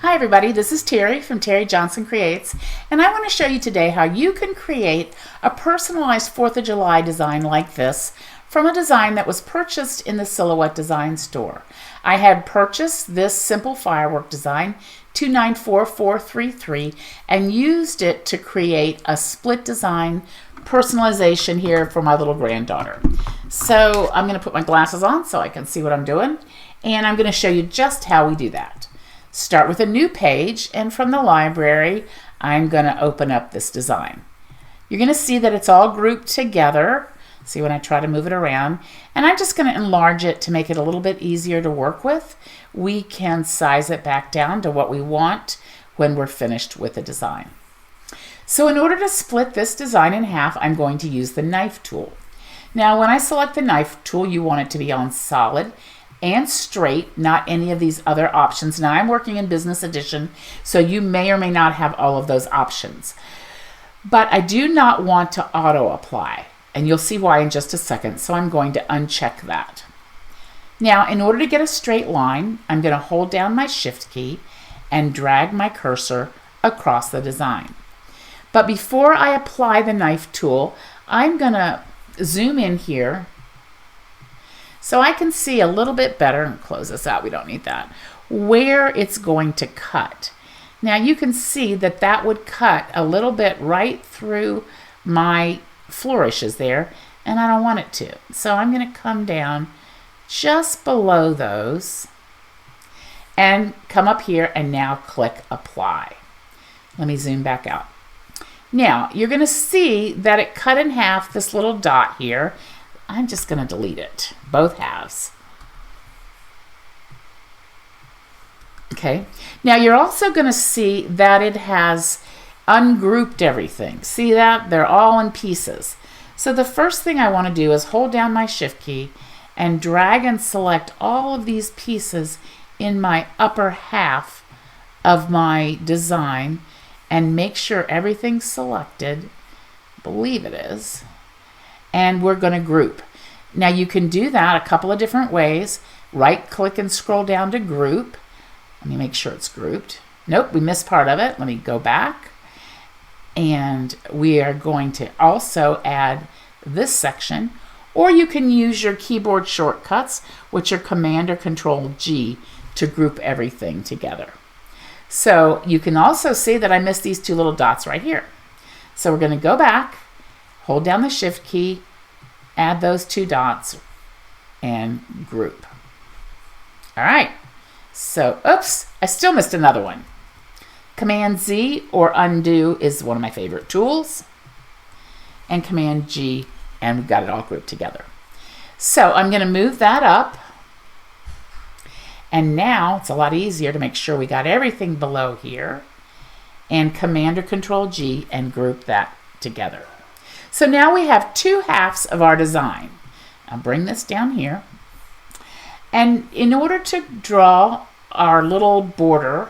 Hi everybody, this is Terry from Terry Johnson Creates, and I want to show you today how you can create a personalized 4th of July design like this from a design that was purchased in the Silhouette Design store. I had purchased this simple firework design, 294433, and used it to create a split design personalization here for my little granddaughter. So I'm going to put my glasses on so I can see what I'm doing, and I'm going to show you just how we do that. Start with a new page, and from the library, I'm going to open up this design. You're going to see that it's all grouped together. See when I try to move it around, and I'm just going to enlarge it to make it a little bit easier to work with. We can size it back down to what we want when we're finished with the design. So in order to split this design in half, I'm going to use the knife tool. Now when I select the knife tool, you want it to be on solid and straight, not any of these other options. Now I'm working in business edition, so you may or may not have all of those options. But I do not want to auto apply, and you'll see why in just a second, so I'm going to uncheck that. Now in order to get a straight line, I'm going to hold down my shift key and drag my cursor across the design. But before I apply the knife tool, I'm going to zoom in here so I can see a little bit better, and close this out, we don't need that, where it's going to cut. Now you can see that that would cut a little bit right through my flourishes there, and I don't want it to. So I'm going to come down just below those and come up here and now click apply. Let me zoom back out. Now you're going to see that it cut in half this little dot here. I'm just going to delete it, both halves. Okay, now you're also going to see that it has ungrouped everything. See that? They're all in pieces. So the first thing I want to do is hold down my shift key and drag and select all of these pieces in my upper half of my design and make sure everything's selected. I believe it is. And we're going to group. Now you can do that a couple of different ways. Right click and scroll down to group. Let me make sure it's grouped. Nope, we missed part of it. Let me go back. And we are going to also add this section, or you can use your keyboard shortcuts, which are Command or Control G, to group everything together. So you can also see that I missed these two little dots right here. So we're going to go back, hold down the shift key, add those two dots, and group. All right, so oops, I still missed another one. Command Z or undo is one of my favorite tools, and Command G, and we've got it all grouped together. So I'm going to move that up, and now it's a lot easier to make sure we got everything below here, and Command or Control G and group that together. So now we have two halves of our design. I'll bring this down here, and in order to draw our little border,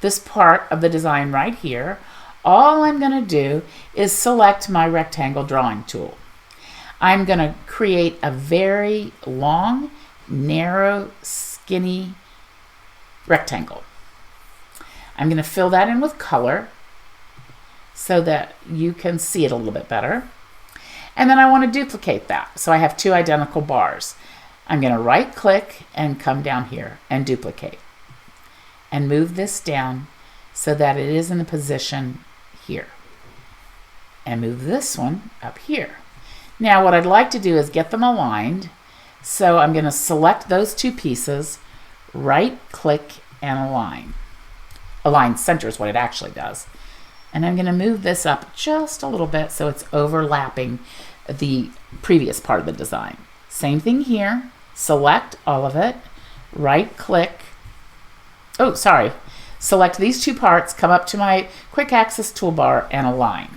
this part of the design right here, all I'm going to do is select my rectangle drawing tool. I'm going to create a very long, narrow, skinny rectangle. I'm going to fill that in with color so that you can see it a little bit better. And then I want to duplicate that. So I have two identical bars. I'm going to right click and come down here and duplicate. And move this down so that it is in a position here. And move this one up here. Now what I'd like to do is get them aligned. So I'm going to select those two pieces, right click and align. Align center is what it actually does. And I'm going to move this up just a little bit so it's overlapping the previous part of the design. Same thing here. Select all of it, right click. Oh, sorry. Select these two parts, come up to my quick access toolbar and align.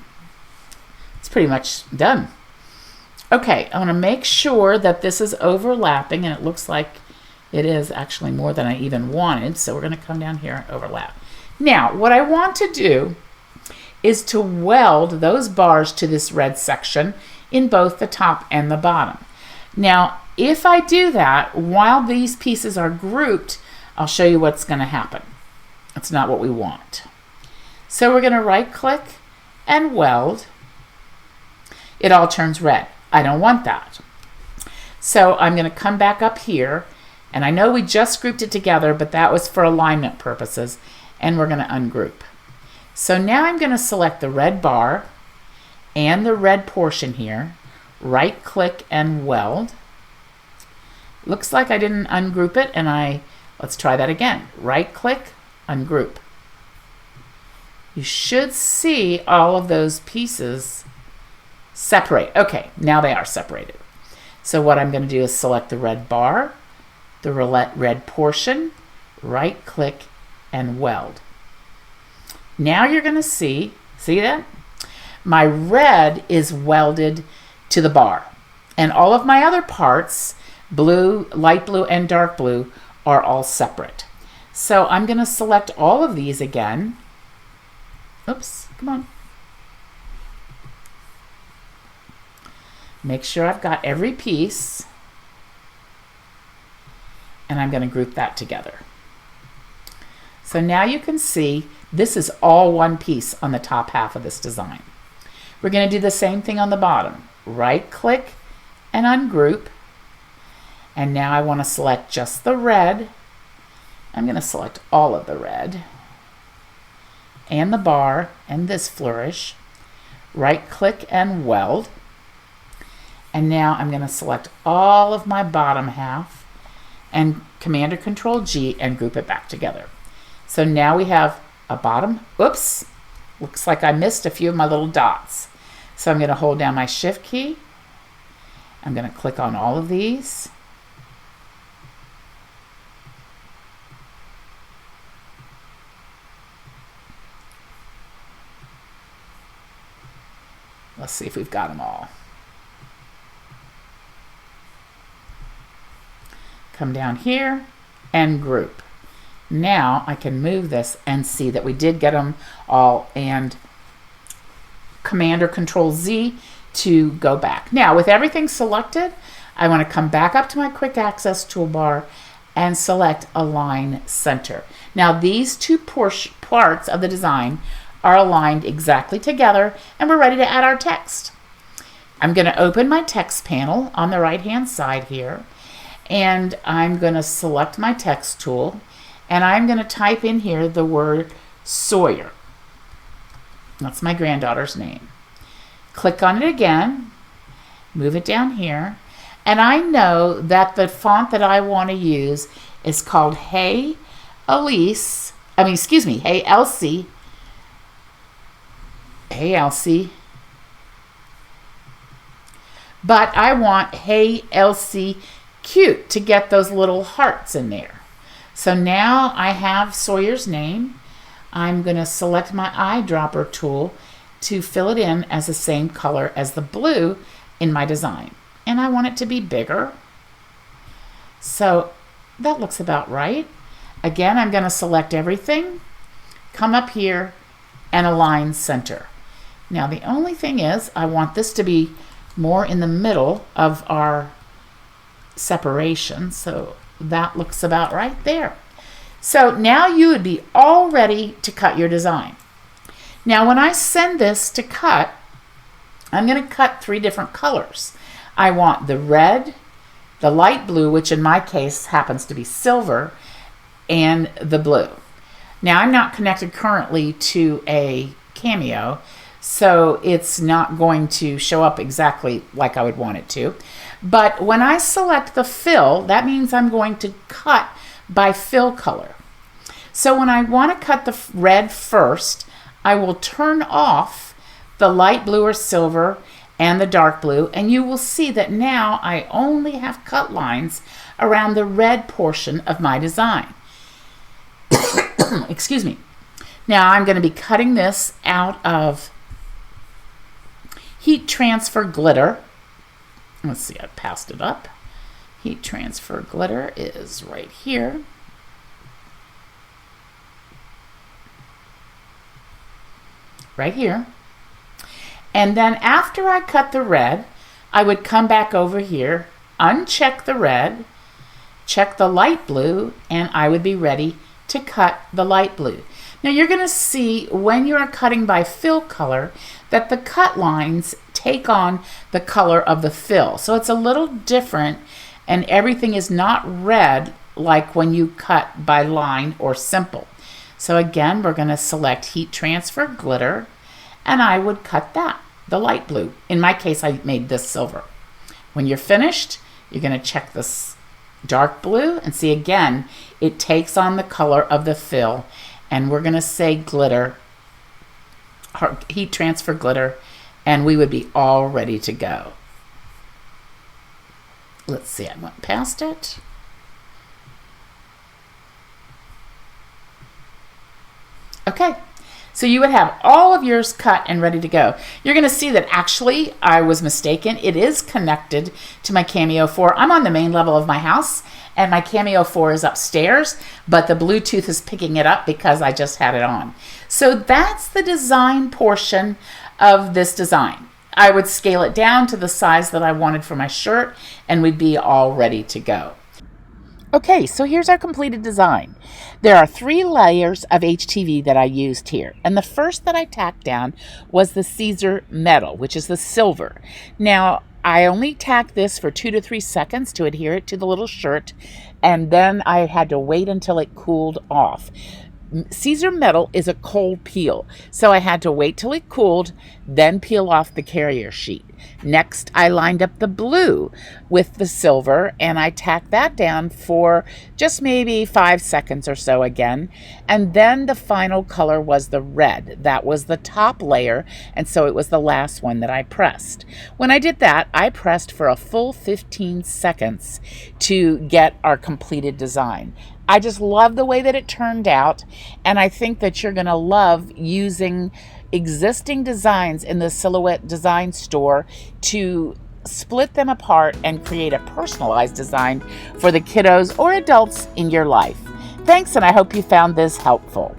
It's pretty much done. Okay, I want to make sure that this is overlapping, and it looks like it is actually more than I even wanted. So we're going to come down here and overlap. Now, what I want to do is to weld those bars to this red section in both the top and the bottom. Now, if I do that while these pieces are grouped, I'll show you what's going to happen. That's not what we want. So we're going to right click and weld. It all turns red. I don't want that. So I'm going to come back up here, and I know we just grouped it together, but that was for alignment purposes, and we're going to ungroup. So now I'm going to select the red bar and the red portion here, right click and weld. Looks like I didn't ungroup it, and let's try that again. Right click, ungroup. You should see all of those pieces separate. Okay, now they are separated. So what I'm going to do is select the red bar, the red portion, right click and weld. Now you're going to see that? My red is welded to the bar, and all of my other parts, blue, light blue, and dark blue, are all separate. So I'm going to select all of these again. Oops, come on. Make sure I've got every piece, and I'm going to group that together. So now you can see this is all one piece on the top half of this design. We're going to do the same thing on the bottom. Right click and ungroup. And now I want to select just the red. I'm going to select all of the red and the bar and this flourish. Right click and weld. And now I'm going to select all of my bottom half and Command or Control G and group it back together. So now we have a bottom. Oops, looks like I missed a few of my little dots. So I'm going to hold down my Shift key. I'm going to click on all of these. Let's see if we've got them all. Come down here and group. Now I can move this and see that we did get them all, and Command or Control Z to go back. Now with everything selected, I want to come back up to my quick access toolbar and select Align Center. Now these two parts of the design are aligned exactly together, and we're ready to add our text. I'm going to open my text panel on the right hand side here, and I'm going to select my text tool, and I'm going to type in here the word Sawyer. That's my granddaughter's name. Click on it again, move it down here, and I know that the font that I want to use is called Hey Elsie. But I want Hey Elsie Cute to get those little hearts in there. So now I have Sawyer's name. I'm going to select my eyedropper tool to fill it in as the same color as the blue in my design. And I want it to be bigger. So that looks about right. Again, I'm going to select everything, come up here, and align center. Now the only thing is I want this to be more in the middle of our separation, so that looks about right there. So now you would be all ready to cut your design. Now when I send this to cut, I'm going to cut 3 different colors. I want the red, the light blue, which in my case happens to be silver, and the blue. Now I'm not connected currently to a Cameo, so it's not going to show up exactly like I would want it to. But when I select the fill, that means I'm going to cut by fill color. So when I want to cut the red first, I will turn off the light blue or silver and the dark blue, and you will see that now I only have cut lines around the red portion of my design. Excuse me. Now I'm going to be cutting this out of Heat Transfer Glitter. Let's see, I passed it up. Heat Transfer Glitter is right here. Right here. And then after I cut the red, I would come back over here, uncheck the red, check the light blue, and I would be ready to cut the light blue. Now you're going to see when you are cutting by fill color that the cut lines take on the color of the fill. So it's a little different, and everything is not red like when you cut by line or simple. So again, we're going to select heat transfer glitter, and I would cut that, the light blue. In my case, I made this silver. When you're finished, you're going to check this dark blue and see again, it takes on the color of the fill, and we're going to say glitter, heat transfer glitter, and we would be all ready to go. Let's see, I went past it. Okay, so you would have all of yours cut and ready to go. You're going to see that actually I was mistaken. It is connected to my Cameo 4. I'm on the main level of my house, and my Cameo 4 is upstairs, but the Bluetooth is picking it up because I just had it on. So that's the design portion of this design. I would scale it down to the size that I wanted for my shirt, and we'd be all ready to go. Okay, so here's our completed design. There are 3 layers of HTV that I used here, and the first that I tacked down was the Caesar metal, which is the silver. Now, I only tacked this for 2 to 3 seconds to adhere it to the little shirt, and then I had to wait until it cooled off. Caesar metal is a cold peel, so I had to wait till it cooled, then peel off the carrier sheet. Next, I lined up the blue with the silver, and I tacked that down for just maybe 5 seconds or so again. And then the final color was the red. That was the top layer, and so it was the last one that I pressed. When I did that, I pressed for a full 15 seconds to get our completed design. I just love the way that it turned out, and I think that you're going to love using existing designs in the Silhouette Design Store to split them apart and create a personalized design for the kiddos or adults in your life. Thanks, and I hope you found this helpful.